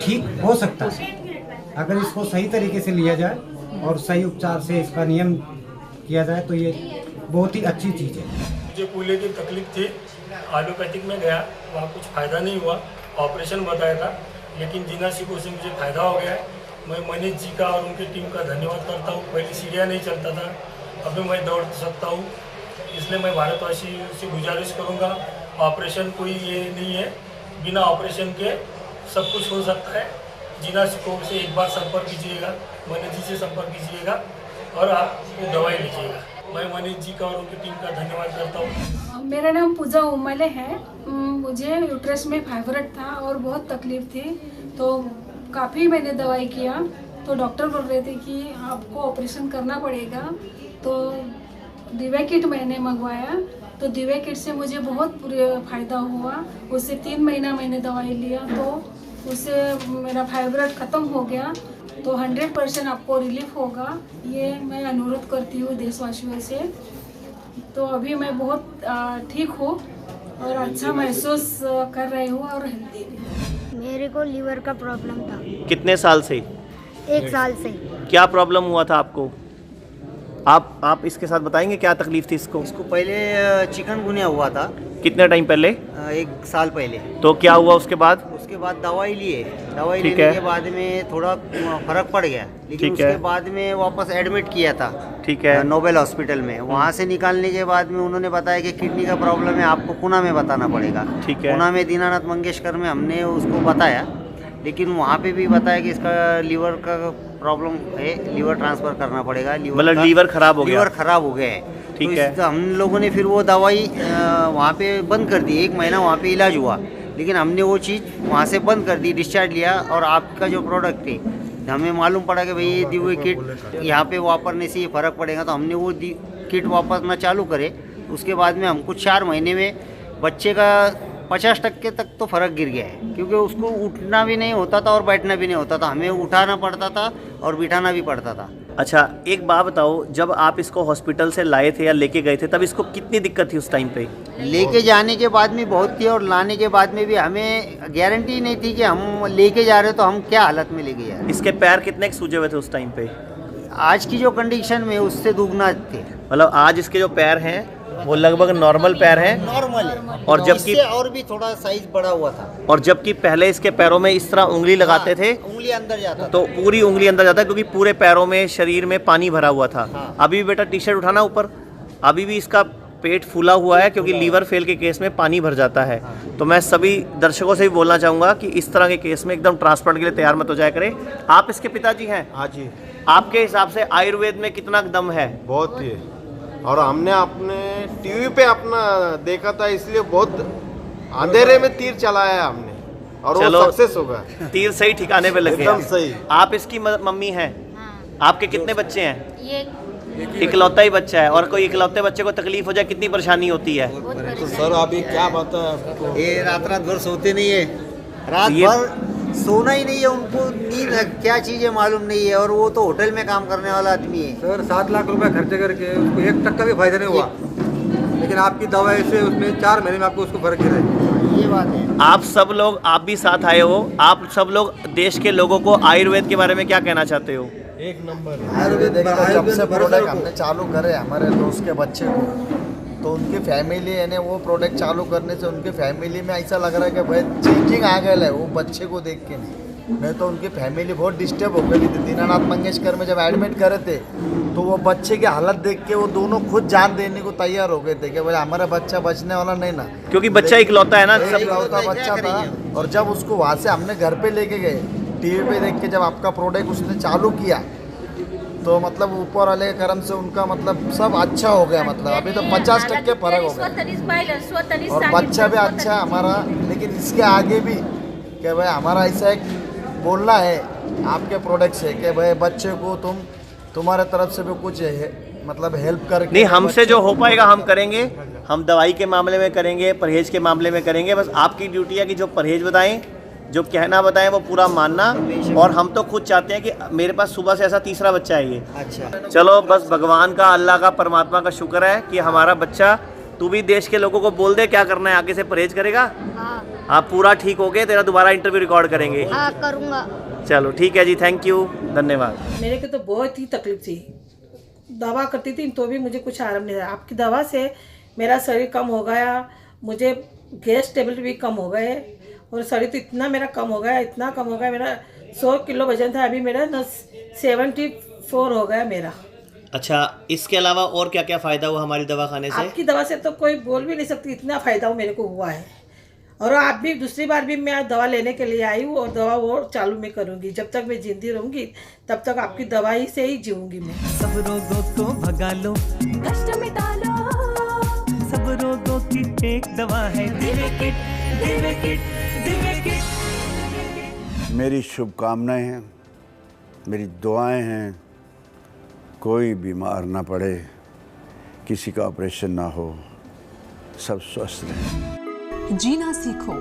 ठीक हो सकता है अगर इसको सही तरीके से लिया जाए और सही उपचार से इसका नियम किया जाए, तो ये बहुत ही अच्छी चीज़ है। मुझे कूल्हे की तकलीफ थी, एलोपैथिक में गया, वहाँ कुछ फ़ायदा नहीं हुआ, ऑपरेशन बताया था, लेकिन जिना सिको से मुझे फ़ायदा हो गया है। मैं मनीष जी का और उनकी टीम का धन्यवाद करता हूँ। पहले सीढ़ियाँ नहीं चलता था, अभी मैं दौड़ सकता हूँ, इसलिए मैं भारतवासी से गुजारिश करूँगा, ऑपरेशन कोई ये नहीं है, बिना ऑपरेशन के सब कुछ हो सकता है। जिना सिको से एक बार संपर्क कीजिएगा, मनीष जी से संपर्क कीजिएगा और आप दवाई लीजिएगा। मैं मनीष जी का और उनकी टीम का धन्यवाद करता हूँ। मेरा नाम पूजा उमले है। मुझे यूट्रस में फाइब्रोइड था और बहुत तकलीफ थी, तो काफ़ी मैंने दवाई किया, तो डॉक्टर बोल रहे थे कि आपको ऑपरेशन करना पड़ेगा। तो दिव्या किट मैंने मंगवाया, तो दिव्या किट से मुझे बहुत फ़ायदा हुआ। उससे 3 महीना मैंने दवाई लिया, तो उससे मेरा फाइब्रोइड ख़त्म हो गया। तो 100% आपको रिलीफ होगा, ये मैं अनुरोध करती हूँ देशवासियों से। तो अभी मैं बहुत ठीक हूँ और अच्छा महसूस कर रही हूँ और हेल्दी भी। मेरे को लीवर का प्रॉब्लम था। कितने साल से? 1 साल से। क्या प्रॉब्लम हुआ था आपको? आप इसके साथ बताएंगे क्या तकलीफ थी इसको? इसको पहले चिकनगुनिया हुआ था। कितने टाइम पहले? 1 साल पहले। तो क्या हुआ उसके बाद? उसके बाद दवाई लिए, दवाई लेने के बाद में थोड़ा फर्क पड़ गया, लेकिन उसके बाद में वापस एडमिट किया था। ठीक है। नोबेल हॉस्पिटल में, वहाँ से निकालने के बाद में उन्होंने बताया कि किडनी का प्रॉब्लम है, आपको पुणे में बताना पड़ेगा। ठीक है। पुणे में दीनानाथ मंगेशकर में हमने उसको बताया, लेकिन वहाँ पे भी बताया कि इसका लीवर का प्रॉब्लम है, लीवर ट्रांसफर करना पड़ेगा। मतलब लीवर खराब हो गया? लीवर खराब हो गया है। ठीक है। तो हम लोगों ने फिर वो दवाई वहाँ पे बंद कर दी। 1 महीना वहाँ पे इलाज हुआ, लेकिन हमने वो चीज़ वहाँ से बंद कर दी, डिस्चार्ज लिया। और आपका जो प्रोडक्ट थी, हमें मालूम पड़ा कि भाई ये दिव्य किट यहाँ पे वापरने से ये फ़र्क पड़ेगा, तो हमने वो किट वापरना चालू करे। उसके बाद में हमको 4 महीने में बच्चे का 50% तक तो फ़र्क गिर गया है, क्योंकि उसको उठना भी नहीं होता था और बैठना भी नहीं होता था, हमें उठाना पड़ता था और बिठाना भी पड़ता था। अच्छा, एक बात बताओ, जब आप इसको हॉस्पिटल से लाए थे या लेके गए थे, तब इसको कितनी दिक्कत थी उस टाइम पे? लेके जाने के बाद में बहुत थी, और लाने के बाद में भी हमें गारंटी नहीं थी कि हम लेके जा रहे हो तो हम क्या हालत में लेके जा रहे हैं। इसके पैर कितने सूजे हुए थे उस टाइम पे? आज की जो कंडीशन में उससे दुगना थे। मतलब आज इसके जो पैर हैं वो लगभग नॉर्मल पैर हैं नॉर्मल है, और जबकि इससे और भी थोड़ा साइज बड़ा हुआ था। और जबकि पहले इसके पैरों में इस तरह उंगली लगाते थे उंगली अंदर जाता तो पूरी उंगली अंदर जाता क्योंकि पूरे पैरों में शरीर में पानी भरा हुआ था। अभी भी बेटा टी शर्ट उठाना ऊपर, अभी भी इसका पेट फूला हुआ है क्योंकि लीवर फेल के केस में पानी भर जाता है। तो मैं सभी दर्शकों से भी बोलना चाहूँगा कि इस तरह के केस में एकदम ट्रांसप्लांट के लिए तैयार मत हो जाया करें। आप इसके पिताजी हैं? हाँ जी। आपके हिसाब से आयुर्वेद में कितना दम है? बहुत ही है, और हमने अपने टीवी पे अपना देखा था, इसलिए बहुत अंधेरे में तीर चलाया हमने और वो सक्सेस होगा। तीर सही ठिकाने पे लग गया। एकदम सही। आप इसकी मम्मी हैं? आपके कितने बच्चे हैं? ये इकलौता ही बच्चा है। और कोई इकलौते बच्चे को तकलीफ हो जाए कितनी परेशानी होती है? तो सर अभी क्या बात है, ये रात भर सोते नहीं है, रात भर सोना ही नहीं है, उनको नींद क्या चीज़ है मालूम नहीं है, और वो तो होटल में काम करने वाला आदमी है। सर 7 लाख रुपए खर्चे करके उसको 1 टक्का भी फायदा नहीं हुआ, लेकिन आपकी दवाई से उसमें 4 महीने में आपको उसको फर्क गिरा है। ये बात है। आप सब लोग, आप भी साथ आए हो, आप सब लोग देश के लोगों को आयुर्वेद के बारे में क्या कहना चाहते हो? एक नंबर आयुर्वेद जब से प्रोडक्ट हमने चालू करे हमारे दोस्त के बच्चे को, तो उनकी फैमिली है ना, वो प्रोडक्ट चालू करने से उनकी फैमिली में ऐसा लग रहा है कि भाई चेंजिंग आ गया है वो बच्चे को देख के। नहीं तो उनकी फैमिली बहुत डिस्टर्ब हो गई थी। दीनानाथ मंगेशकर में जब एडमिट करे थे तो वो बच्चे की हालत देख के वो दोनों खुद जान देने को तैयार हो गए थे कि भाई हमारा बच्चा बचने वाला नहीं ना, क्योंकि बच्चा इकलौता है ना, इकलौता बच्चा था। और जब उसको वहाँ से हमने घर पे लेके गए, टीवी पे देख के जब आपका प्रोडक्ट उसने चालू किया तो मतलब ऊपर वाले के कर्म से उनका मतलब सब अच्छा हो गया। मतलब अभी तो 50% फर्क हो गया और बच्चा भी अच्छा है हमारा। लेकिन इसके आगे भी कि भाई हमारा ऐसा एक बोलना है आपके प्रोडक्ट से कि भाई बच्चे को तुम्हारे तरफ से भी कुछ है, मतलब हेल्प करके। नहीं, हमसे जो हो पाएगा हम करेंगे। हम दवाई के मामले में करेंगे, परहेज के मामले में करेंगे। बस आपकी ड्यूटी है कि जो परहेज बताएं, जो कहना बताएं वो पूरा मानना। और हम तो खुद चाहते हैं कि मेरे पास सुबह से ऐसा तीसरा बच्चा है ये। अच्छा चलो बस भगवान का, अल्लाह का, परमात्मा का शुक्र है कि हमारा बच्चा। तू भी देश के लोगों को बोल दे क्या करना है, आगे से परहेज करेगा। आप पूरा ठीक हो गए, तेरा दोबारा इंटरव्यू रिकॉर्ड करेंगे। हाँ करूँगा। चलो ठीक है जी, थैंक यू, धन्यवाद। मेरे को तो बहुत ही तकलीफ थी, दवा करती थी तो भी मुझे कुछ आराम नहीं था। आपकी दवा से मेरा शरीर कम हो गया, मुझे गैस टेबलेट भी कम हो गए और शरीर तो इतना मेरा कम हो गया, इतना कम हो गया। मेरा 100 किलो वजन था, अभी मेरा 74 हो गया मेरा। अच्छा, इसके अलावा और क्या क्या फ़ायदा हुआ हमारी दवा खाने से? आपकी दवा से तो कोई बोल भी नहीं सकती, इतना फ़ायदा मेरे को हुआ है। और आप भी दूसरी बार भी मैं दवा लेने के लिए आई हूँ और दवा वो चालू मैं करूँगी। जब तक मैं जिंदी रहूँगी तब तक आपकी दवाई से ही जीऊँगी मैं। सब रोगों को भगा लो, कष्ट मिटा लो, सब रोगों की एक दवा है Divya kit, Divya kit, Divya kit. मेरी शुभकामनाएं हैं, मेरी दुआएं हैं, कोई बीमार ना पड़े, किसी का ऑपरेशन ना हो, सब स्वस्थ रहें। जीना सीखो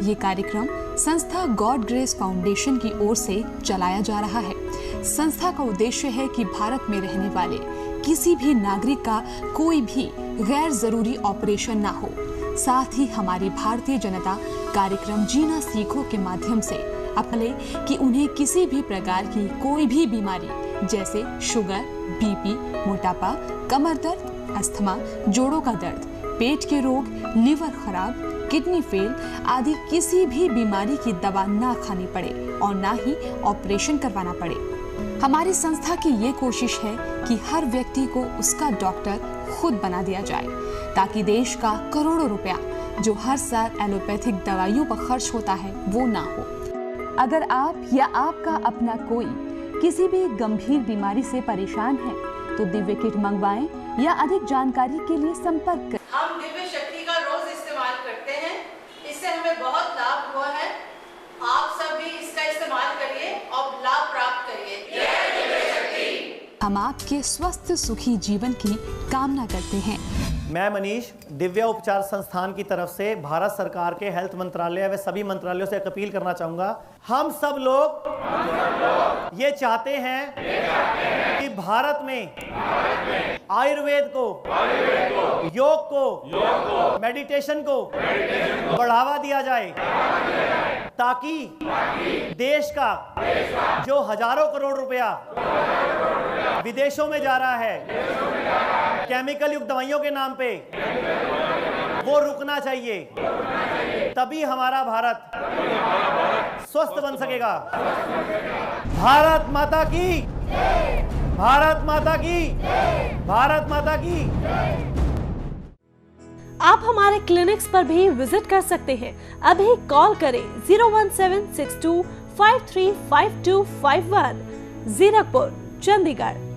ये कार्यक्रम संस्था गॉड ग्रेस फाउंडेशन की ओर से चलाया जा रहा है। संस्था का उद्देश्य है कि भारत में रहने वाले किसी भी नागरिक का कोई भी गैर जरूरी ऑपरेशन ना हो। साथ ही हमारी भारतीय जनता कार्यक्रम जीना सीखो के माध्यम से अपने कि उन्हें किसी भी प्रकार की कोई भी बीमारी जैसे शुगर, बीपी, मोटापा, कमर दर्द, अस्थमा, जोड़ों का दर्द, पेट के रोग, लीवर खराब, किडनी फेल आदि किसी भी बीमारी की दवा ना खानी पड़े और ना ही ऑपरेशन करवाना पड़े। हमारी संस्था की ये कोशिश है कि हर व्यक्ति को उसका डॉक्टर खुद बना दिया जाए, ताकि देश का करोड़ों रुपया जो हर साल एलोपैथिक दवाइयों पर खर्च होता है वो ना हो। अगर आप या आपका अपना कोई किसी भी गंभीर बीमारी से परेशान है तो दिव्य किट मंगवाएं या अधिक जानकारी के लिए संपर्क करें। हम दिव्य शक्ति का रोज इस्तेमाल करते हैं, इससे हमें बहुत लाभ हुआ है। आप सब भी इसका इस्तेमाल करिए और लाभ प्राप्त करिए। जय दिव्य शक्ति। हम आपके स्वस्थ सुखी जीवन की कामना करते हैं। मैं मनीष दिव्या उपचार संस्थान की तरफ से भारत सरकार के हेल्थ मंत्रालय व सभी मंत्रालयों से एक अपील करना चाहूंगा। हम सब लोग ये चाहते हैं कि भारत में आयुर्वेद को, योग को, मेडिटेशन को बढ़ावा दिया जाए, ताकि देश का जो हजारों करोड़ रुपया विदेशों में जा रहा है केमिकल युक्त दवाइयों के नाम पे वो रुकना चाहिए, तभी हमारा भारत स्वस्थ बन सकेगा। भारत माता की, भारत माता की, भारत माता की। आप हमारे क्लिनिक्स पर भी विजिट कर सकते हैं। अभी कॉल करें 01762535251, जीरकपुर, चंडीगढ़।